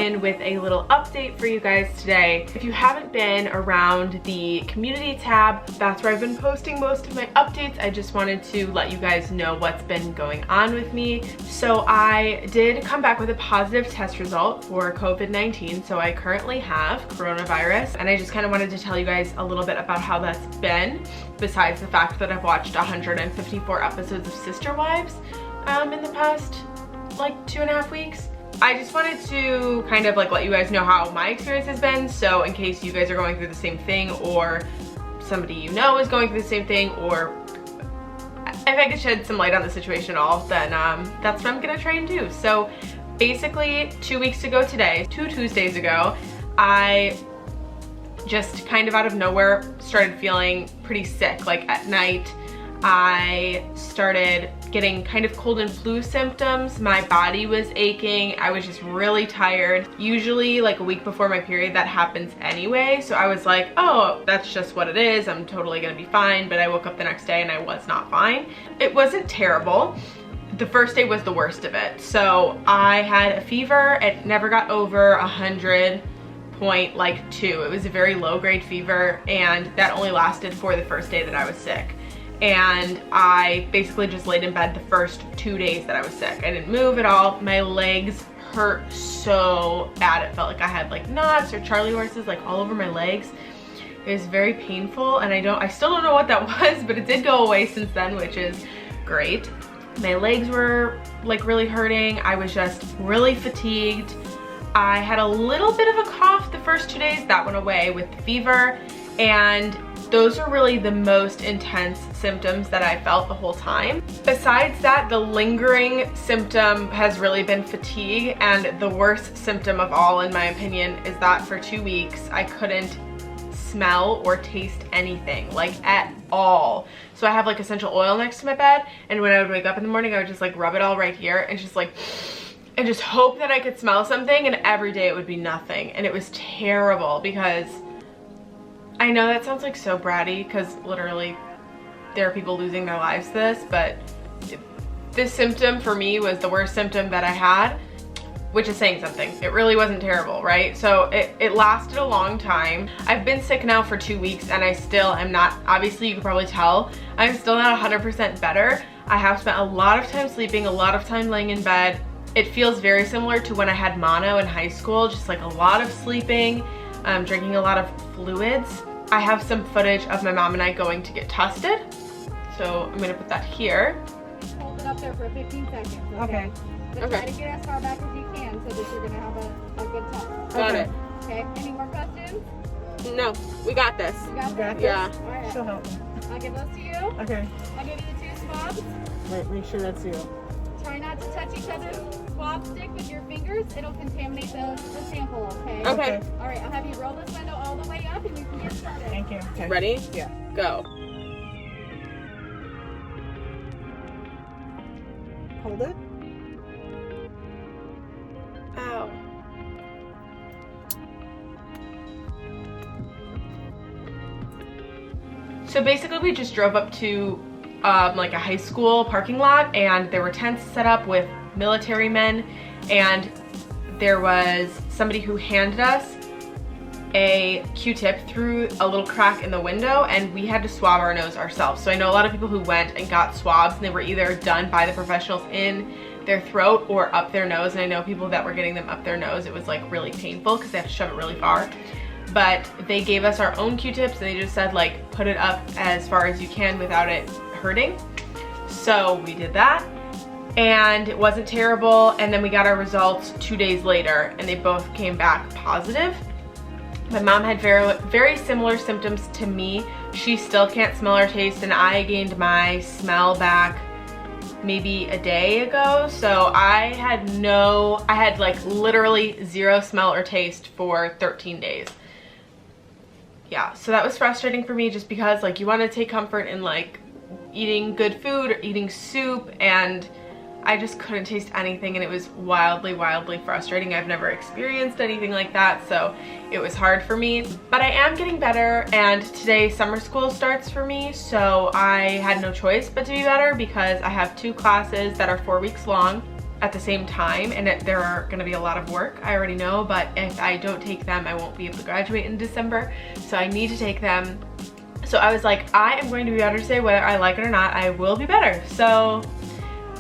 in with a little update for you guys today. If you haven't been around the community tab, that's where I've been posting most of my updates. I just wanted to let you guys know what's been going on with me. So I did come back with a positive test result for COVID-19. So I currently have coronavirus, and I just kind of wanted to tell you guys a little bit about how that's been, besides the fact that I've watched 154 episodes of Sister Wives in the past like 2.5 weeks. I just wanted to kind of like let you guys know how my experience has been, so in case you guys are going through the same thing, or somebody you know is going through the same thing, or if I could shed some light on the situation at all, then that's what I'm gonna try and do. So basically 2 weeks ago today, 2 Tuesdays ago, I just kind of out of nowhere started feeling pretty sick. Like at night, I started getting kind of cold and flu symptoms. My body was aching. I was just really tired. Usually like a week before my period that happens anyway. So I was like, oh, that's just what it is. I'm totally gonna be fine. But I woke up the next day and I was not fine. It wasn't terrible. The first day was the worst of it. So I had a fever. It never got over 100.2. It was a very low grade fever, and that only lasted for the first day that I was sick. And I basically just laid in bed the first 2 days that I was sick. I didn't move at all. My legs hurt so bad. It felt like I had like knots or Charlie horses like all over my legs. It was very painful, and I still don't know what that was, but it did go away since then, which is great. My legs were like really hurting. I was just really fatigued. I had a little bit of a cough the first 2 days. That went away with the fever, and those are really the most intense symptoms that I felt the whole time. Besides that, the lingering symptom has really been fatigue, and the worst symptom of all, in my opinion, is that for 2 weeks I couldn't smell or taste anything, like at all. So I have like essential oil next to my bed, and when I would wake up in the morning, I would just like rub it all right here and just like, and just hope that I could smell something, and every day it would be nothing. And it was terrible, because I know that sounds like so bratty, because literally there are people losing their lives to this, but this symptom for me was the worst symptom that I had, which is saying something. It really wasn't terrible, right? So it lasted a long time. I've been sick now for 2 weeks, and I still am not, obviously you can probably tell, I'm still not 100% better. I have spent a lot of time sleeping, a lot of time laying in bed. It feels very similar to when I had mono in high school, just like a lot of sleeping, drinking a lot of fluids. I have some footage of my mom and I going to get tested, so I'm gonna put that here. Hold it up there for 15 seconds. Okay. But try to get as far back as you can, so that you're gonna have a good test. Got it. Okay. Any more questions? No, we got this. You got this? Yeah. All right. She'll help me. I'll give those to you. Okay. I'll give you the 2 swabs. Wait, make sure that's you. Try not to touch each other's swab stick with your fingers. It'll contaminate the sample, okay? Okay. All right, I'll have you roll this window all the way up, and you can get started. Thank you. Okay. Ready? Yeah. Go. Hold it. Ow. So basically we just drove up to like a high school parking lot, and there were tents set up with military men, and there was somebody who handed us a Q-tip through a little crack in the window, and we had to swab our nose ourselves. So I know a lot of people who went and got swabs, and they were either done by the professionals in their throat or up their nose, and I know people that were getting them up their nose. It was like really painful because they have to shove it really far. But they gave us our own Q-tips, and they just said like put it up as far as you can without it hurting. So we did that, and it wasn't terrible. And then we got our results 2 days later, and they both came back positive. My mom had very similar symptoms to me. She still can't smell or taste, and I gained my smell back maybe a day ago. So I had like literally zero smell or taste for 13 days. Yeah, so that was frustrating for me, just because like you want to take comfort in like eating good food or eating soup, and I just couldn't taste anything, and it was wildly, wildly frustrating. I've never experienced anything like that, so it was hard for me. But I am getting better, and today summer school starts for me, so I had no choice but to be better, because I have 2 classes that are 4 weeks long. at the same time, and there are going to be a lot of work, I already know, but if I don't take them, I won't be able to graduate in December, so I need to take them. So I was like, I am going to be better today, whether I like it or not, I will be better. So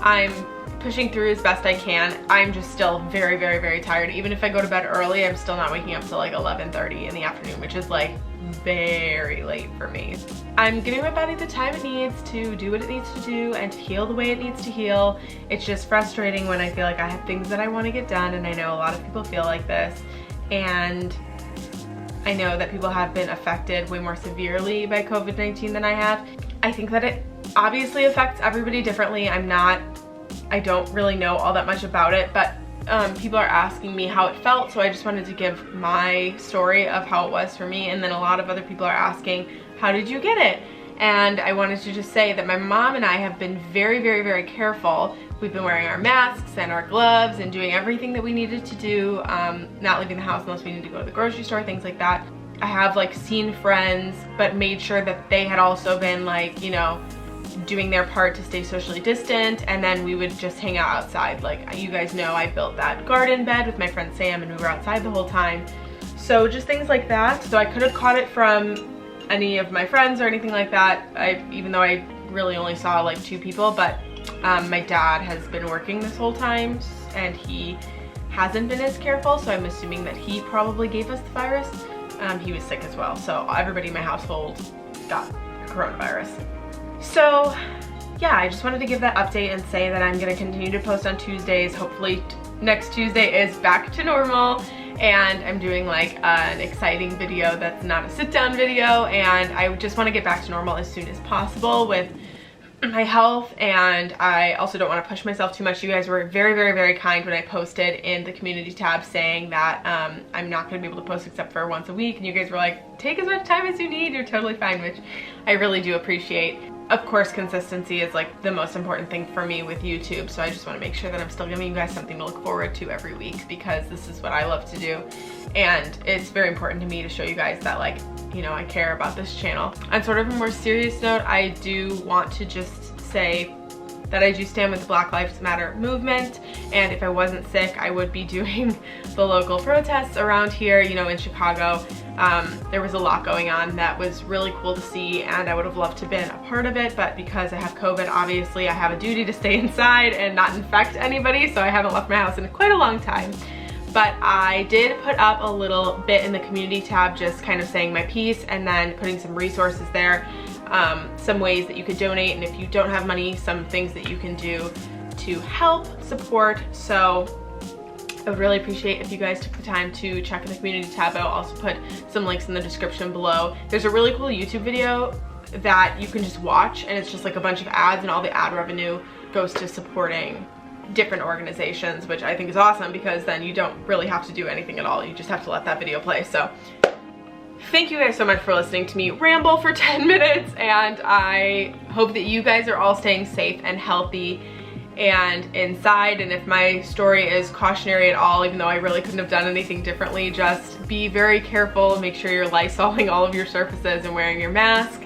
I'm pushing through as best I can. I'm just still very, very, very tired. Even if I go to bed early, I'm still not waking up till like 11:30 in the afternoon, which is like very late for me. I'm giving my body the time it needs to do what it needs to do and to heal the way it needs to heal. It's just frustrating when I feel like I have things that I want to get done, and I know a lot of people feel like this, and I know that people have been affected way more severely by COVID-19 than I have. I think that it obviously affects everybody differently. I don't really know all that much about it, but people are asking me how it felt, so I just wanted to give my story of how it was for me, and then a lot of other people are asking, how did you get it? And I wanted to just say that my mom and I have been very, very, very careful. We've been wearing our masks and our gloves and doing everything that we needed to do, not leaving the house unless we need to go to the grocery store, things like that. I have like seen friends, but made sure that they had also been like, you know, doing their part to stay socially distant, and then we would just hang out outside. Like you guys know, I built that garden bed with my friend Sam, and we were outside the whole time. So just things like that. So I could have caught it from any of my friends or anything like that, even though I really only saw like 2 people, but my dad has been working this whole time and he hasn't been as careful, so I'm assuming that he probably gave us the virus. He was sick as well, so everybody in my household got coronavirus. So yeah, I just wanted to give that update and say that I'm gonna continue to post on Tuesdays. Hopefully next Tuesday is back to normal, and I'm doing like an exciting video that's not a sit-down video, and I just want to get back to normal as soon as possible with my health. And I also don't want to push myself too much. You guys were very, very, very kind when I posted in the community tab saying that I'm not going to be able to post except for once a week, and you guys were like, take as much time as you need, you're totally fine, which I really do appreciate. Of course, consistency is like the most important thing for me with YouTube, so I just want to make sure that I'm still giving you guys something to look forward to every week, because this is what I love to do, and it's very important to me to show you guys that, like, you know, I care about this channel. On sort of a more serious note, I do want to just say that I do stand with the Black Lives Matter movement, and if I wasn't sick, I would be doing the local protests around here, you know, in Chicago. There was a lot going on that was really cool to see, and I would have loved to have been a part of it, but because I have COVID, obviously I have a duty to stay inside and not infect anybody, so I haven't left my house in quite a long time. But I did put up a little bit in the community tab just kind of saying my piece, and then putting some resources there, some ways that you could donate, and if you don't have money, some things that you can do to help support. So I would really appreciate if you guys took the time to check in the community tab. I'll also put some links in the description below. There's a really cool YouTube video that you can just watch, and it's just like a bunch of ads, and all the ad revenue goes to supporting different organizations, which I think is awesome, because then you don't really have to do anything at all. You just have to let that video play. So thank you guys so much for listening to me ramble for 10 minutes, and I hope that you guys are all staying safe and healthy and inside. And if my story is cautionary at all, even though I really couldn't have done anything differently, just be very careful, make sure you're Lysoling all of your surfaces and wearing your mask.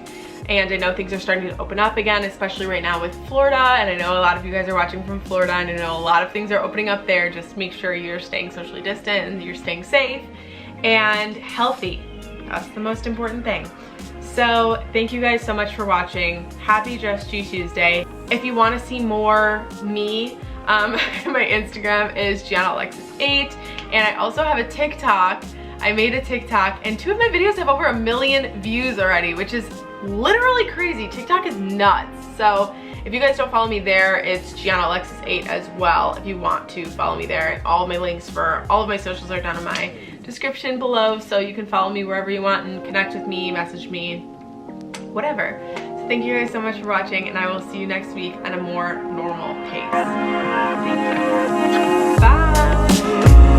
And I know things are starting to open up again, especially right now with Florida, and I know a lot of you guys are watching from Florida, and I know a lot of things are opening up there. Just make sure you're staying socially distant and you're staying safe and healthy. That's the most important thing. So thank you guys so much for watching. Happy Just You Tuesday. If you want to see more me, my Instagram is GiannaAlexis8, and I also have a TikTok. I made a TikTok, and 2 of my videos have over 1 million views already, which is literally crazy. TikTok is nuts. So if you guys don't follow me there, it's GiannaAlexis8 as well, if you want to follow me there. And all of my links for all of my socials are down in my description below, so you can follow me wherever you want and connect with me, message me, whatever. So thank you guys so much for watching, and I will see you next week at a more normal pace. Thank you. Bye.